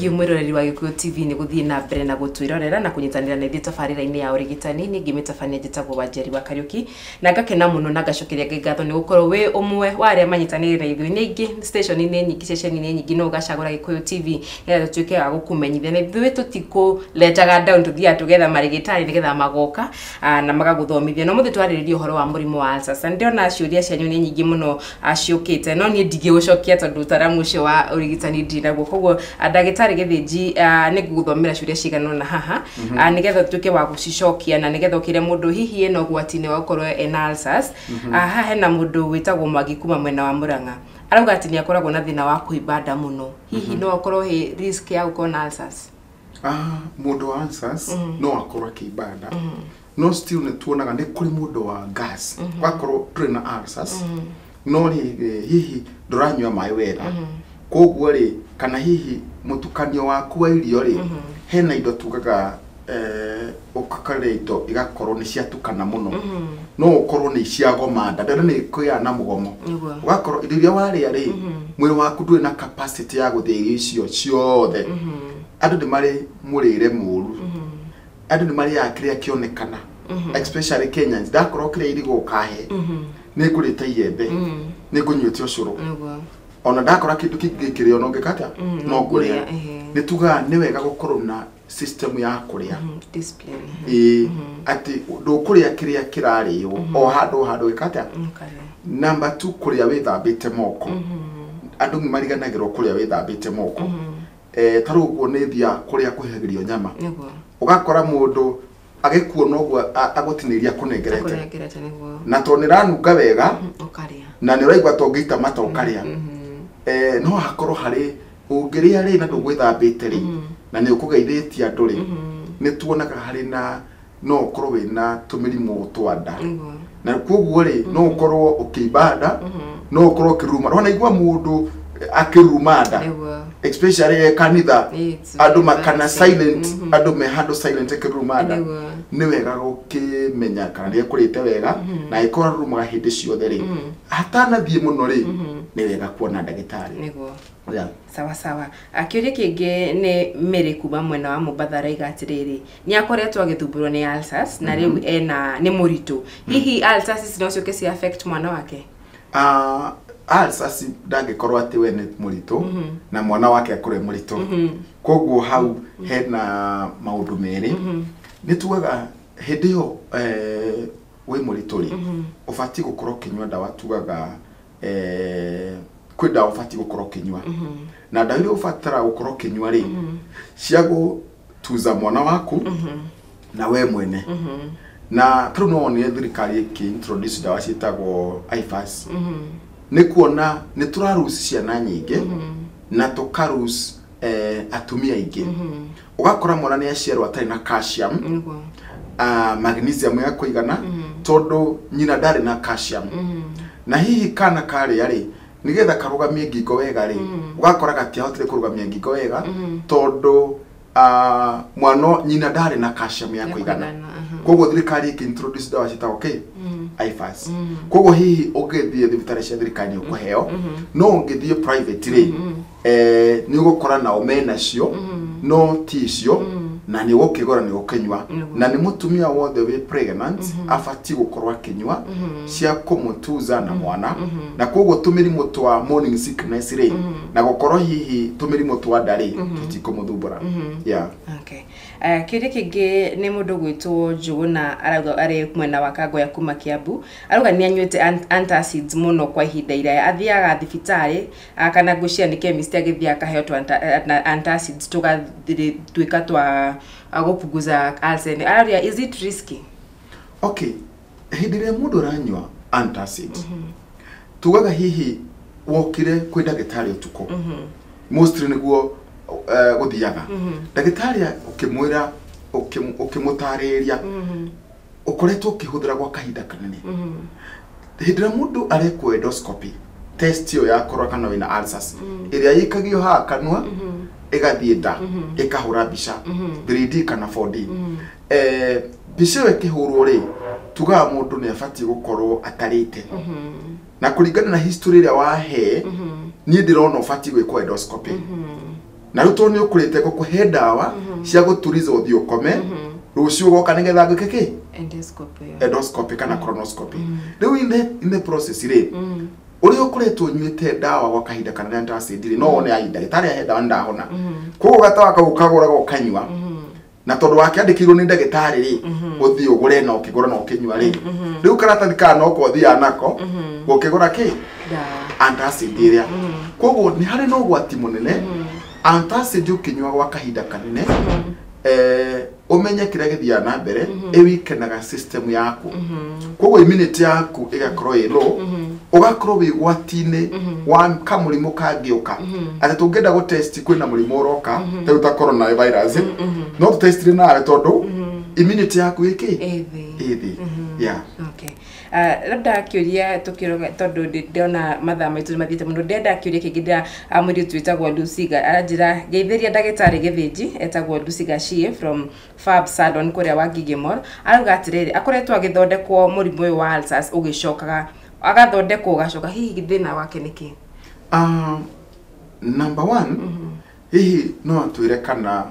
biu mwiroreri wa Gikuyu TV ni guthii na mbere na gutwirorera na kunyitanira na ithu tabarira-ini ya urigitani ni ngimitafania njitagwo Wanjeri wa Kariuki na ngakena muno na ngacokeria ngatho ni gukorwo wi umwe wa aria manyitanire na ithu ni ingi station-ini nyingi station-ini nyingi no gacagura Gikuyu TV ya tuike wa gukumenyithia na ithu tutiko letaga down tuthia tugetha marigitari nigetha magoka na magaguthomithia no muthi twariririe uhoro wa murimu wa ulcers ndiona ciuria cianyu ni nyingi muno aciukite no ni ndige gucokia tondu taramu ucio wa urigitani ndinagwo koguo ndagitari githinji ni guguthomera ciuria cigana na haha nigetha tuike wa gucicokia na nigetha ukire mundu hihi eno gwatine wa ukorwo en ulcers haha hena mundu witagwo Mwangi kuma mwena wa Murang'a arauga ati ni akoragwo na thina wa kuibada muno hihi no akorwo he risk ya ukorwo na ulcers mundu wa ulcers no akorwo kibada no still ne tuonaga ni kuri mundu wa gas wakorwo turi na ulcers no hihi nduranywa mai wega koguo ri kana hihi mutukanio waku wa irio ri hena indo tugaga ukakare indo igakorwo ni ciatukana muno no ukorwo ni ciagomanda ndana ni kuya na mugomo wakorwo irio waria ri mwiri waku nduri na capacity ya guthia icio ciothe andu ni mari murire muru andu ni mari akiria kionekana especially Kenyans ndakorwo kire irigo kahe ni kurita iyembe ni kunyuti ucuru ona ndakora kindu kingikire ono ngikata no kuria ni tuga ni wega gukorwo na system ya kuria discipline ati ndukuria kiria kirario o handu gikata number 2 kuria withambite moko andu mariganagirwo kuria withambite moko taruguo ni thia kuria kuhegirio nyama ugakora mundu agikuona ogwo agutiniria kunengerete na to niranunga wega ukaria na ni raigwa to ngita mata ukaria no hakorwo hari ungiria ri na ndugwithambite ri na ni ukugeithĩtie andu ri ni tuonaga hari na no ukorwo wina tumirimu twanda na koguo ri no ukorwo ukibada no ukorwo kiruma rona igwa mundu akirumada especially kanitha andu makana silent andu me handle silent kirumada ni wega gukimenya kana ni kurite wega na ikora rumaga hindi ciothe ri hatana thie muno ri ni wega kuona ndagitari niguo sawa sawa akiuria kingi ni Mary kuma mwena wa Mombatha raiga atiriri ni akoretwo agithumburwo ni ulcers na riu ena ni muritu hihi ulcers no cioke ci affect mwana wake ulcers ndangikorwo ati we ni muritu na mwana wake akore muritu koguo hau hena maundu meri ni tugaga hindi yo we muritu ri ufati gukorwo kinywa ndawa tugaga kwenda ufati gukorwo kinywa na ndawa ile ufatara gukorwo kinywa ri ciago tuza mwana waku na we mwene na tru no ni thirikari ki introduce ndawa citagwo IFAS ni kuona ni turarusi ciana nyingi na tukarusi atumia ingi ugakora mwana ni aciarwo atari na calcium magnesium ya kuigana tondu nyina ndari na calcium na hihi kana kare yari nigetha karugamie ngingo wega ri ugakora gatiahotire kurugamia ngingo wega tondu mwana nyina ndari na calcium ya kuigana koguo thirikari ki introduce ndawa citagwo IFAS koguo hihi ugithie thibitari cia thirikari ukuheo no ungithie private ri ni ugukora na omena cio no ticio na ni gukigora ni gukinywa na ni mutumia wothe we pregnant afati gukorwa kinywa cia kumutuza na mwana na koguo tumirimu twa morning sickness ri na gukorwo hihi tumirimu twa ndari tutikumuthubura okay kiri kingi ni mundu gwitwo Njuguna arauga ari mwena wa Kangoya kuma Kiambu arauga ni anywete antacids muno kwa ihinda iraya athiaga thibitari kana gucia ni chemist agithia kaheo twa antacids tugatwika twa gupunguza ulcer area is it risky okay hidire mundu ranywa antacids tugaga hihi wokire kwi ndagitari utuko mostly niguo guthiaga ndagitari ukimwira ukimutariria ukoretwo ukihuthira gwa kahinda kanene hidira mundu arekwo endoscopy test yo yakorwa kana wina ulcers iria yikagio ha kanwa igathie nda ikahura bica 3D kana 4D bica ikihurwo ri tuga mundu ni afati gukorwo atarite na kuringana na history ria wahe ni ndirona ufati gwikwo endoscopy na ruto ni ukurite gukuhe ndawa cia guturiza uthi ukome rucio goka nigetha gwike endoscopy kana colonoscopy riu in the process ri uri ukuretwo nyuite ndawa gwa kahinda kana antacid ri no one ahinda gitari ahe ndawa ndahona koguo gatawa ukagura gokanywa na tondu wakiandikirwo ni ndagitari ri uthi ugure na ukigura na ukinywa ri riu karatathi kana no ko thia nako ukigura ki antacid iria koguo ni hari no gwati munene antacid ukinywa gwa kahinda kanene umenye kire githia na mbere ewikenaga system yaku koguo immunity yaku igakorwo ilo ugakorwo wigwatine wa kamurimo kangioka ati tungenda go test kwina murimo uroka ta corona virus no test rina tondu immunity yaku iki ithi yeah okay labda kiuria tukiroga tondu ndiona mathaa maitu mathiite muno ndenda kiuria kingida amuri twitagwo Luciga aranjira geithiria ndagitari githinji etagwo Luciga Shie from Fab Salon kuria wa Gigimore aruga atiriri akoretwo agithondekwo murimu uyu wa ulcers ugicokaga agathondekwo ugacoka hihi thina wake niki number 1 hihi no twire kana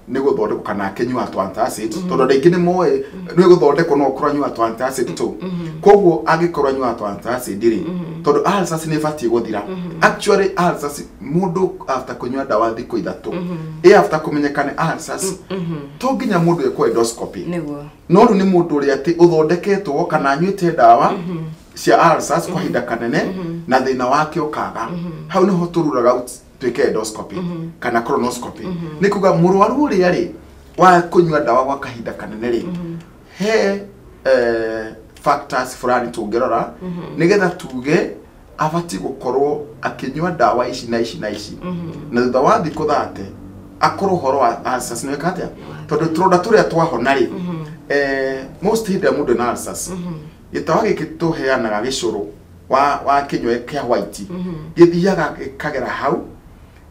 ni guthondekwo kana kenywa to antacid tondu ndaingi ni moe ni guthondekwo no kuranywa to antacid tu koguo agikoranywa to antacid ri tondu ulcers ni fati guthira actually ulcers mundu after kunywa dawa thiko ithatu after kumenyekane ulcers to nginya mundu ekwo endoscopy niguo no ru ni mundu ri ati uthondeketwo kana anyuite dawa cia ulcers kwa hinda kanene na thina wake ukaga hau ni ho tururaga twike endoscopy kana colonoscopy ni kuga murwaru uri ari wa kunywa dawa gwa kahinda kanene ri he factors fulani tungerora nigetha tuge abati gukorwo akinywa dawa ici na ici na ici na thutha wa thikũ 30 akorwo horo wa ulcers ni katia tondu turonda turia twahona ri most hinde mundu na ulcers gitawa gikituheanaga gicuru wa kinywa kia white githiaga kagera hau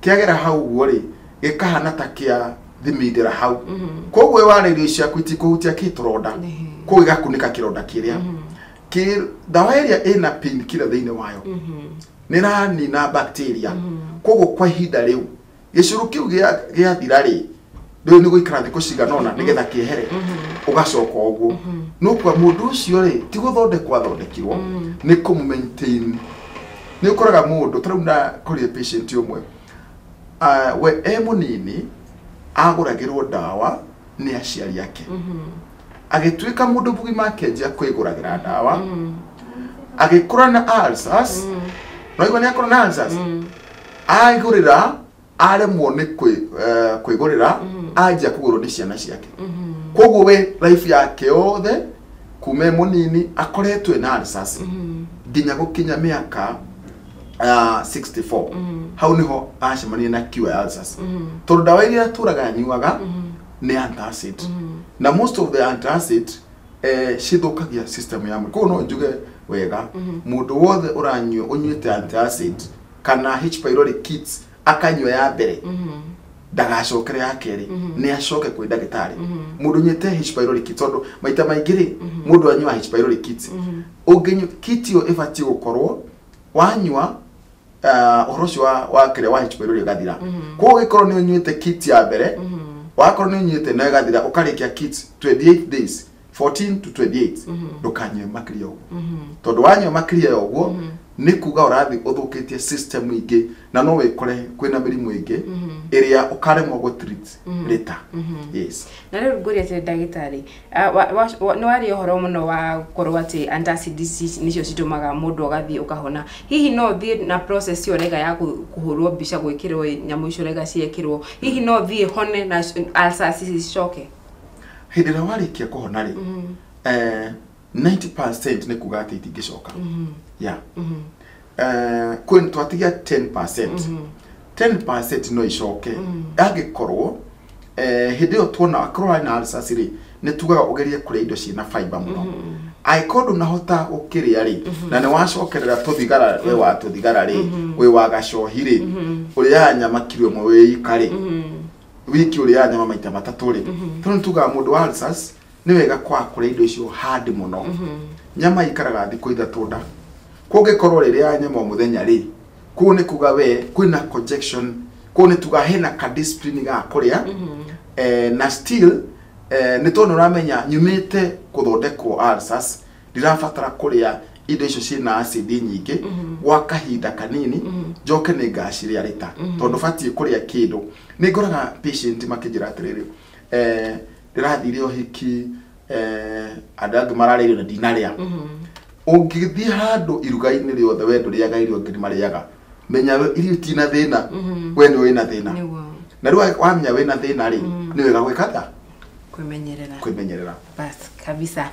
kiagera hau gori gikahana ta kia thimindira hau koguo waririo ciaku itikuhutia kituronda koguo igakunika kironda kiria dawa iria ina painkiller thiini wayo nira nina bacteria koguo kwa ihinda riu gicuru kiu gia thira ri ndio ni guikara thiko ciganona nigetha kiehere ugacoka uguo no kwa mundu ucio ri ti guthondekwa thondekirwo ni ku maintain ni ukoraga mundu tarauna kuri patient umwe we munini aguragirwo dawa ni aciari yake agitwika mundu bugima akenjia kwiguragira dawa agikura na ulcers no igwa ni akora na ulcers aigurira aremwo ni kwigurira ajia kugurwo ni ciana ciake koguo we life yake yothe kume munini akoretwe na ulcers nginya gukinya miaka 64 hau niho acemania na cure ulcers tondu dawa iria turaga nyuaga ni antacid na most of the antacid cithukagia system ya mwiri koguo no njuge wega mundu wothe uranyua unyuite antacid kana H pylori kits akanywa ya mbere ndagacokere ya keri ni acoke kwi ndagitari mundu nyete H pylori kits tondu maita maingiri mundu anywa H pylori kits unginywa kit yo ifati gukorwo wanywa uhorocio wa kire wa H pylori gathira ko gikorwo ni unyuite kit ya mbere wakorwo ni unyuite na gathira ukarikia kit 28 days 14 to 28 ndukanywe makiri yo tondu wanywa makiri yo guo ni kuga urathi uthukitie system ingi na no wikore kwina mirimu ingi iria ukaremwo go treat later yes na riu nguria te ndagitari no ari horo muno wa korwo ati antacid nicio citumaga mundu agathi ukahona hihi no thie na process yo rega ya kuhurwo mbica gwikirwo nyamu icio rega ciekirwo hihi no thie hone na ulcers cicoke hindira warikia kuhona ri 90% ni kuga ati itingicoka yeah kwin twatigia 10% 10% no icoke agikorwo hindi yo tuona akorwo na ulcers ri ni tugaga ugerie kuria indo cina fiber muno aikondo nahota ukiria ri na ni wacokerera tuthigara we wa tuthigara ri we wa gacohi ri uria nyama kiro mwe we ikari wiki uria nyama maita matatu ri tondu tugaga mundu wa ulcers ni wega kwa kuria indo icio hard muno nyama ikaraga thiko ithatu nda kugikorwo riria nyama muthenya ri ku ni kuga we kwina congestion ko ne tugahena ka discipline ga kuria na still ne tono ramenya nyumite kuthondekwo ulcers ndirabatara kuria indo icio ciina acid nyingi gwa kahinda kanini njoke ni ngaciria rita tondu batie kuria kindu ni ngoraga patient makijira atiriri ndirathire ohiki adag mararĩrio na dinaria ungithie handu iruga-ini riothe wendo riaga irio ngiri mariaga menya irio tina thina we ni wina thina na riwa wamenya wina thina ri ni wega gwikatha kwimenyerera bas kabisa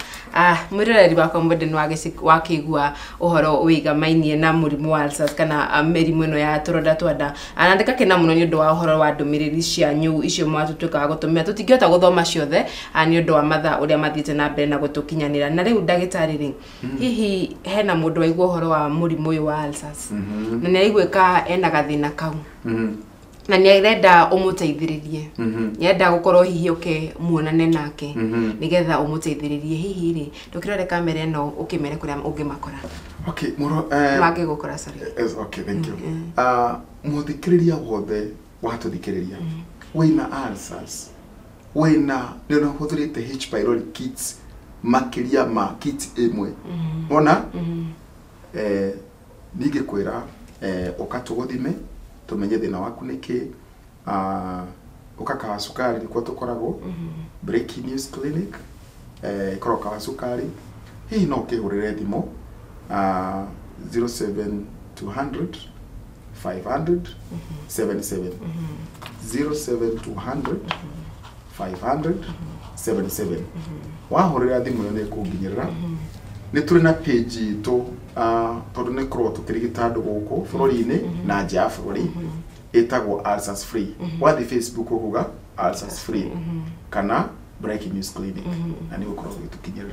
mwiroreri wakwa Modern wakigua uhoro wigamaine na murimu wa ulcers kana merimu ino ya turonda twanda anandika kena muno ni undu wa uhoro wa ndumiriri cianyu icio mwatutuka gutumia tutingihota guthoma ciothe ni undu wa matha uria mathiite na mbere na gutukinyanira na riu ndagitari ri hihi hena mundu waigua uhoro wa murimu uyu wa ulcers na ni aiguika ena gathina kau na ni arenda umuteithiririe yenda gukorwo hihi uke muonane nake nigetha umuteithiririe hihi ri ndukirore kamera eno ukimere kuria ungimakora okay muro mage gukora sorry okay thank you muthikiriria wothe watuthikiriria wina ulcers wina ndio huthurite H pylori kits makiria ma kit imwe ona ningikwira ukatuguthime tumenye thina waku niki ukaka sukari niko tukoragwo Breaking News Clinic ikoroka wa sukari hii no kihurire thimo 07200 500 77 07200 500 77 wahurira thimo ne kunginyirira ni turi na page to tondu ne kro tukirigita andu guku bururi-ini na nja bururi etagwo ulcers free wathi Facebook ukuga ulcers free kana Breaking News Clinic na ni ukoro gitukinyira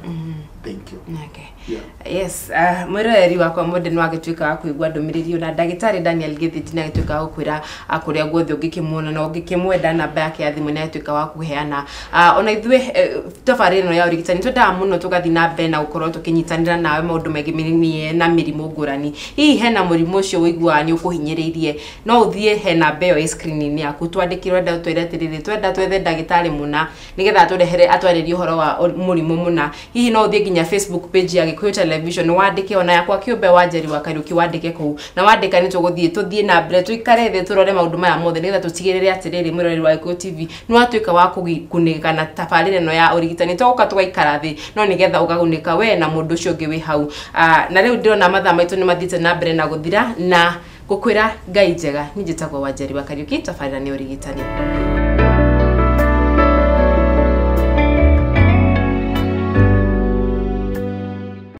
thank you okay yes mwiroreri wakwa Modern wagituika wa kuigua ndumiriri na ndagitari Daniel Githiti na gituika gukwira akuria guothe ungikimwona na ungikimwenda namba yake ya thimu na gituika wa kuheana ona ithwe tafari no ya urigitani twenda muno tugathi na mbere na gukorwo tukinyitanira nawe maundu megiminie na mirimu ngurani hihi hena murimu ucio wigua ni ukuhinyiririe no uthie hena beo screen-ini yaku twandikirwe nda tweretiriri twenda twethe ndagitari muna nigetha turehere atwarĩrie uhoro wa murimu muna hihi no uthie nginya Facebook page ya Gikuyu Television wandike ona yakwa kiumbe wa Njeri wa Kariuki wandike kuu na wandika ni tuguthie na mbere tuikare thĩ turore maundu maya mothe nigetha tutigirire atiriri mwiroreri wa Gikuyu TV ni watuika wa kugunĩka na tabarĩra ĩno ya urigitani toka tugaikara thĩ no nigetha ugagunĩka we na mundu ucio ũngĩ wi hau na rĩu ndirona mathaa maitũ ni mathiĩte na mbere na guthira na gukwira ngai njega ni njĩtagwo wa Njeri wa Kariuki tabarĩra ni urigitani